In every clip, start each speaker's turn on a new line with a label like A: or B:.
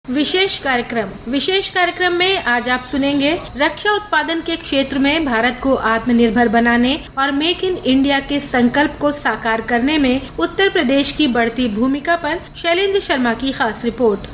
A: विशेष कार्यक्रम में आज आप सुनेंगे रक्षा उत्पादन के क्षेत्र में भारत को आत्मनिर्भर बनाने और मेक इन इंडिया के संकल्प को साकार करने में उत्तर प्रदेश की बढ़ती भूमिका पर शैलेंद्र शर्मा की खास रिपोर्ट।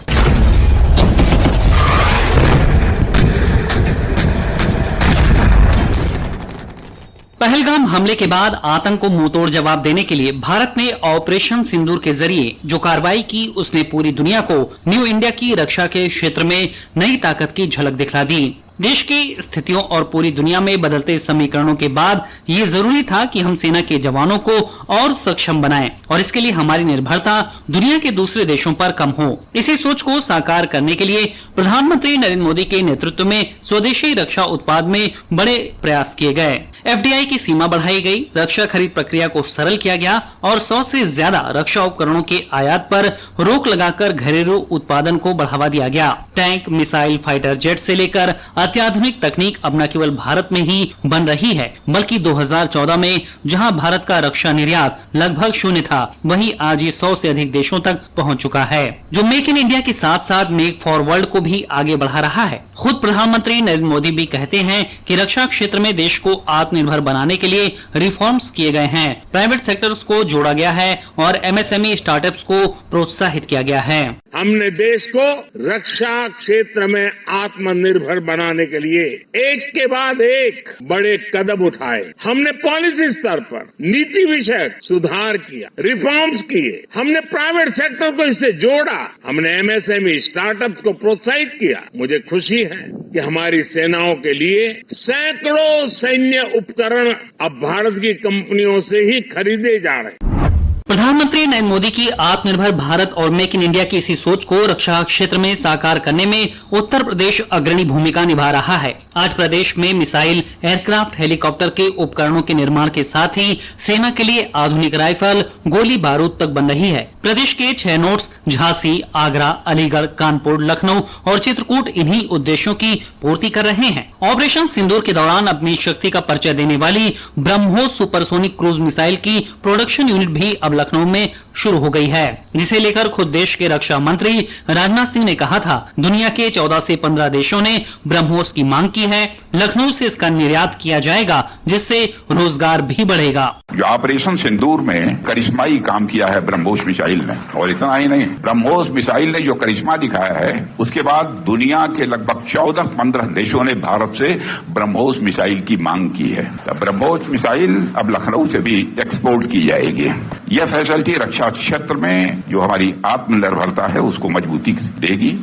B: पहलगाम हमले के बाद आतंक को मुंहतोड़ जवाब देने के लिए भारत ने ऑपरेशन सिंदूर के जरिए जो कार्रवाई की, उसने पूरी दुनिया को न्यू इंडिया की रक्षा के क्षेत्र में नई ताकत की झलक दिखला दी। देश की स्थितियों और पूरी दुनिया में बदलते समीकरणों के बाद ये जरूरी था कि हम सेना के जवानों को और सक्षम बनाएं और इसके लिए हमारी निर्भरता दुनिया के दूसरे देशों पर कम हो। इसी सोच को साकार करने के लिए प्रधानमंत्री नरेंद्र मोदी के नेतृत्व में स्वदेशी रक्षा उत्पाद में बड़े प्रयास किए गए। एफडीआई की सीमा बढ़ाई गई, रक्षा खरीद प्रक्रिया को सरल किया गया और 100 से ज्यादा रक्षा उपकरणों के आयात पर रोक लगाकर घरेलू उत्पादन को बढ़ावा दिया गया। टैंक, मिसाइल, फाइटर जेट से लेकर अत्याधुनिक तकनीक अब न केवल भारत में ही बन रही है, बल्कि 2014 में जहां भारत का रक्षा निर्यात लगभग शून्य था, वहीं आज ये 100 से अधिक देशों तक पहुंच चुका है, जो मेक इन इंडिया के साथ साथ मेक फॉर वर्ल्ड को भी आगे बढ़ा रहा है। खुद प्रधानमंत्री नरेंद्र मोदी भी कहते हैं कि रक्षा क्षेत्र में देश को आत्मनिर्भर बनाने के लिए रिफॉर्म्स किए गए हैं, प्राइवेट सेक्टर्स को जोड़ा गया है और एमएसएमई स्टार्टअप्स को प्रोत्साहित किया गया है।
C: हमने देश को रक्षा क्षेत्र में आत्मनिर्भर बनाने के लिए एक के बाद एक बड़े कदम उठाए। हमने पॉलिसी स्तर पर नीति विषयक सुधार किया, रिफॉर्म्स किए, हमने प्राइवेट सेक्टर को इससे जोड़ा, हमने एमएसएमई स्टार्टअप्स को प्रोत्साहित किया। मुझे खुशी है कि हमारी सेनाओं के लिए सैकड़ों सैन्य उपकरण अब भारत की कंपनियों से ही खरीदे जा रहे हैं।
B: प्रधानमंत्री नरेंद्र मोदी की आत्मनिर्भर भारत और मेक इन इंडिया की इसी सोच को रक्षा क्षेत्र में साकार करने में उत्तर प्रदेश अग्रणी भूमिका निभा रहा है। आज प्रदेश में मिसाइल, एयरक्राफ्ट, हेलीकॉप्टर के उपकरणों के निर्माण के साथ ही सेना के लिए आधुनिक राइफल, गोली बारूद तक बन रही है। प्रदेश के 6 नोड्स झांसी, आगरा, अलीगढ़, कानपुर, लखनऊ और चित्रकूट इन्हीं उद्देश्यों की पूर्ति कर रहे हैं। ऑपरेशन सिंदूर के दौरान अपनी शक्ति का परिचय देने वाली ब्रह्मोस सुपरसोनिक क्रूज मिसाइल की प्रोडक्शन यूनिट भी अब लखनऊ में शुरू हो गई है, जिसे लेकर खुद देश के रक्षा मंत्री राजनाथ सिंह ने कहा था, दुनिया के 14 से 15 देशों ने ब्रह्मोस की मांग की है, लखनऊ से इसका निर्यात किया जाएगा, जिससे रोजगार भी बढ़ेगा।
D: जो ऑपरेशन सिंदूर में करिश्माई काम किया है ब्रह्मोस मिसाइल ने, और इतना ही नहीं, ब्रह्मोस मिसाइल ने जो करिश्मा दिखाया है, उसके बाद दुनिया के लगभग 14-15 देशों ने भारत से ब्रह्मोस मिसाइल की मांग की है। ब्रह्मोस मिसाइल अब लखनऊ से भी एक्सपोर्ट की जाएगी। यह फैसिलिटी रक्षा क्षेत्र में जो हमारी आत्मनिर्भरता है उसको मजबूती देगी।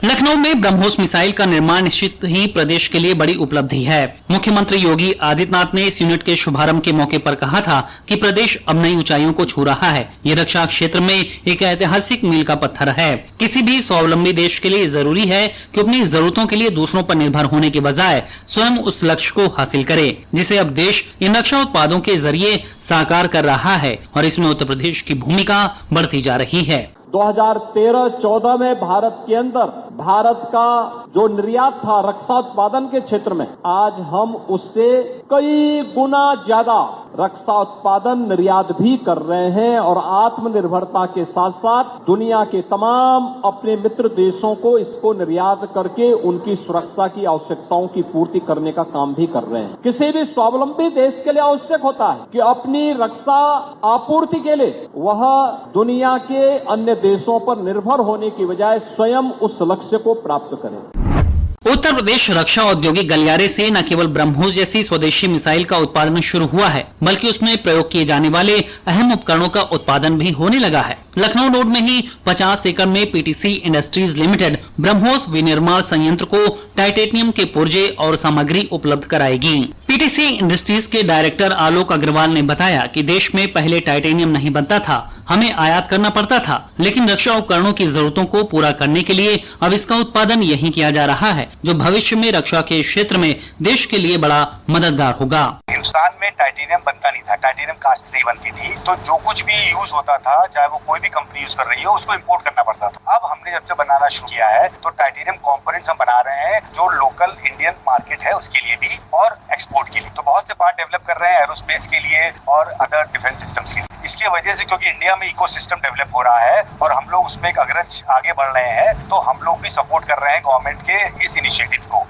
B: लखनऊ में ब्रह्मोस मिसाइल का निर्माण निश्चित ही प्रदेश के लिए बड़ी उपलब्धि है। मुख्यमंत्री योगी आदित्यनाथ ने इस यूनिट के शुभारंभ के मौके पर कहा था कि प्रदेश अब नई ऊंचाइयों को छू रहा है। ये रक्षा क्षेत्र में एक ऐतिहासिक मील का पत्थर है। किसी भी स्वावलंबी देश के लिए जरूरी है कि अपनी जरूरतों के लिए दूसरों पर निर्भर होने के बजाय स्वयं उस लक्ष्य को हासिल करे, जिसे अब देश इन रक्षा उत्पादों के जरिए साकार कर रहा है और इसमें उत्तर प्रदेश की भूमिका बढ़ती जा रही है।
E: 2013-14 में भारत के अंदर भारत का जो निर्यात था रक्षा उत्पादन के क्षेत्र में, आज हम उससे कई गुना ज्यादा रक्षा उत्पादन निर्यात भी कर रहे हैं और आत्मनिर्भरता के साथ साथ दुनिया के तमाम अपने मित्र देशों को इसको निर्यात करके उनकी सुरक्षा की आवश्यकताओं की पूर्ति करने का काम भी कर रहे हैं। किसी भी स्वावलंबी देश के लिए आवश्यक होता है कि अपनी रक्षा आपूर्ति के लिए वह दुनिया के अन्य देशों पर निर्भर होने की बजाय स्वयं उस लक्ष्य को प्राप्त करें।
B: उत्तर प्रदेश रक्षा औद्योगिक गलियारे से न केवल ब्रह्मोस जैसी स्वदेशी मिसाइल का उत्पादन शुरू हुआ है, बल्कि उसमें प्रयोग किए जाने वाले अहम उपकरणों का उत्पादन भी होने लगा है। लखनऊ नोड में ही 50 एकड़ में पीटीसी इंडस्ट्रीज लिमिटेड ब्रह्मोस विनिर्माण संयंत्र को टाइटेनियम के पुर्जे और सामग्री उपलब्ध कराएगी। पीटीसी इंडस्ट्रीज के डायरेक्टर आलोक अग्रवाल ने बताया कि देश में पहले टाइटेनियम नहीं बनता था, हमें आयात करना पड़ता था, लेकिन रक्षा उपकरणों की जरूरतों को पूरा करने के लिए अब इसका उत्पादन यहीं किया जा रहा है, जो भविष्य में रक्षा के क्षेत्र में देश के लिए बड़ा मददगार होगा।
F: हिंदुस्तान में टाइटेनियम बनता नहीं था, टाइटेनियम कास्ट से ही बनती थी, तो जो कुछ भी यूज होता था, चाहे वो कोई भी कंपनी यूज कर रही हो, उसको इंपोर्ट करना पड़ता था। अब हमने जब से बनाना शुरू किया है तो टाइटेनियम कंपोनेंट्स हम बना रहे हैं जो लोकल इंडियन मार्केट है उसके लिए भी और एक्सपोर्ट के लिए। तो बहुत से पार्ट डेवलप कर रहे हैं एरोस्पेस के लिए और अदर डिफेंस सिस्टम्स के लिए। इसके वजह से क्योंकि इंडिया में इकोसिस्टम डेवलप हो रहा है और हम लोग उसमें एक अग्रज आगे बढ़ रहे हैं, तो हम लोग भी सपोर्ट कर रहे हैं गवर्नमेंट के इस इनिशिएटिव को।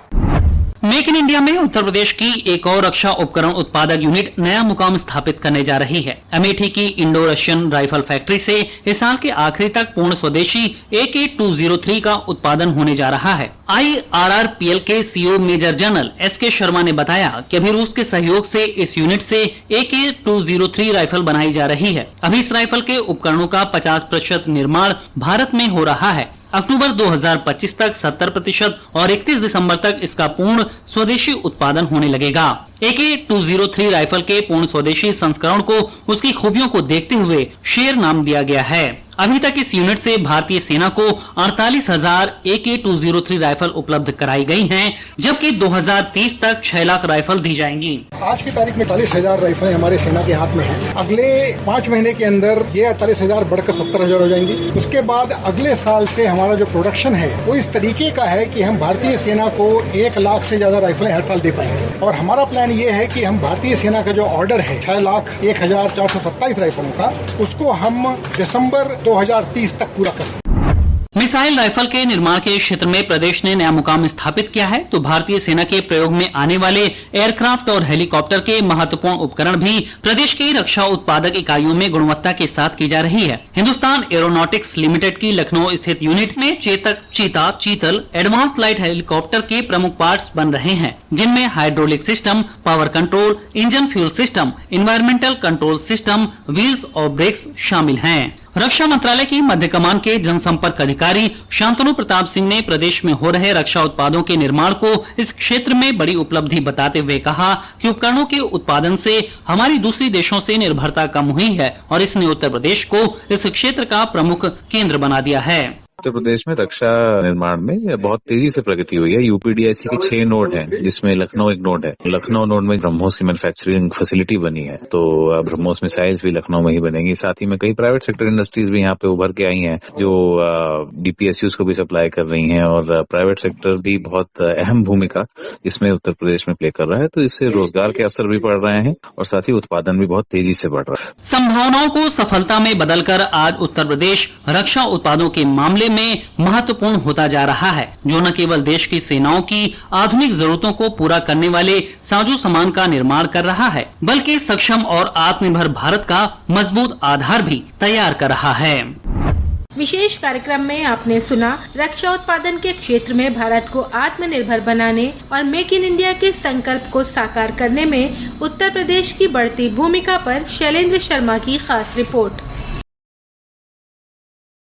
B: मेक इन इंडिया में उत्तर प्रदेश की एक और रक्षा उपकरण उत्पादक यूनिट नया मुकाम स्थापित करने जा रही है। अमेठी की इंडो रशियन राइफल फैक्ट्री से इस साल के आखिरी तक पूर्ण स्वदेशी AK-203 का उत्पादन होने जा रहा है। IRRPL के CEO major general SK Sharma ने बताया कि अभी रूस के सहयोग से इस यूनिट से AK-203 राइफल बनाई जा रही है। अभी इस राइफल के उपकरणों का 50% निर्माण भारत में हो रहा है। अक्टूबर 2025 तक 70% और 31 दिसंबर तक इसका पूर्ण स्वदेशी उत्पादन होने लगेगा। AK-203 राइफल के पूर्ण स्वदेशी संस्करण को उसकी खूबियों को देखते हुए शेर नाम दिया गया है। अभी तक इस यूनिट से भारतीय सेना को 48,000 AK-203 राइफल उपलब्ध कराई गई हैं, जबकि 2030 तक 6 लाख राइफल दी जाएंगी।
G: आज की तारीख में 48,000 राइफलें हमारे सेना के हाथ में हैं। अगले 5 महीने के अंदर ये 48,000 बढ़कर 70,000 हो जाएंगी। उसके बाद अगले साल से हमारा जो प्रोडक्शन है वो इस तरीके का है कि हम भारतीय सेना को 1 लाख से ज्यादा राइफलें हर साल दे पाएंगे। और हमारा प्लान ये है कि हम भारतीय सेना का जो ऑर्डर है 6,01,427 राइफलों का, उसको हम दिसंबर 2030 तक पूरा करें।
B: मिसाइल राइफल के निर्माण के क्षेत्र में प्रदेश ने नया मुकाम स्थापित किया है, तो भारतीय सेना के प्रयोग में आने वाले एयरक्राफ्ट और हेलीकॉप्टर के महत्वपूर्ण उपकरण भी प्रदेश की रक्षा उत्पादक इकाइयों में गुणवत्ता के साथ की जा रही है। हिंदुस्तान एरोनॉटिक्स लिमिटेड की लखनऊ स्थित यूनिट में चेतक, चीता, चीतल एडवांस लाइट हेलीकॉप्टर के प्रमुख पार्ट्स बन रहे हैं, जिनमें hydraulic system, power control, engine fuel system, environmental control system, wheels और ब्रेक्स शामिल हैं। रक्षा मंत्रालय की मध्य कमान के जनसंपर्क अधिकारी शांतनु प्रताप सिंह ने प्रदेश में हो रहे रक्षा उत्पादों के निर्माण को इस क्षेत्र में बड़ी उपलब्धि बताते हुए कहा कि उपकरणों के उत्पादन से हमारी दूसरी देशों से निर्भरता कम हुई है और इसने उत्तर प्रदेश को इस क्षेत्र का प्रमुख केंद्र बना दिया है।
H: उत्तर प्रदेश में रक्षा निर्माण में बहुत तेजी से प्रगति हुई है। UPDIC के 6 नोड हैं, जिसमें लखनऊ एक नोड है। लखनऊ नोड में ब्रह्मोस की मैन्युफैक्चरिंग फैसिलिटी बनी है, तो ब्रह्मोस मिसाइल्स भी लखनऊ में ही बनेंगी। साथ ही में कई प्राइवेट सेक्टर इंडस्ट्रीज भी यहाँ पे उभर के आई हैं, जो DPSUs को भी सप्लाई कर रही हैं, और प्राइवेट सेक्टर भी बहुत अहम भूमिका इसमें उत्तर प्रदेश में प्ले कर रहा है। तो इससे रोजगार के अवसर भी बढ़ रहे हैं और साथ ही उत्पादन भी बहुत तेजी से बढ़ रहा है।
B: संभावनाओं को सफलता में बदलकर आज उत्तर प्रदेश रक्षा उत्पादों के मामले में महत्वपूर्ण होता जा रहा है, जो न केवल देश की सेनाओं की आधुनिक जरूरतों को पूरा करने वाले साजो सामान का निर्माण कर रहा है, बल्कि सक्षम और आत्मनिर्भर भारत का मजबूत आधार भी तैयार कर रहा है।
A: विशेष कार्यक्रम में आपने सुना रक्षा उत्पादन के क्षेत्र में भारत को आत्मनिर्भर बनाने और मेक इन इंडिया के संकल्प को साकार करने में उत्तर प्रदेश की बढ़ती भूमिका पर शैलेंद्र शर्मा की खास रिपोर्ट।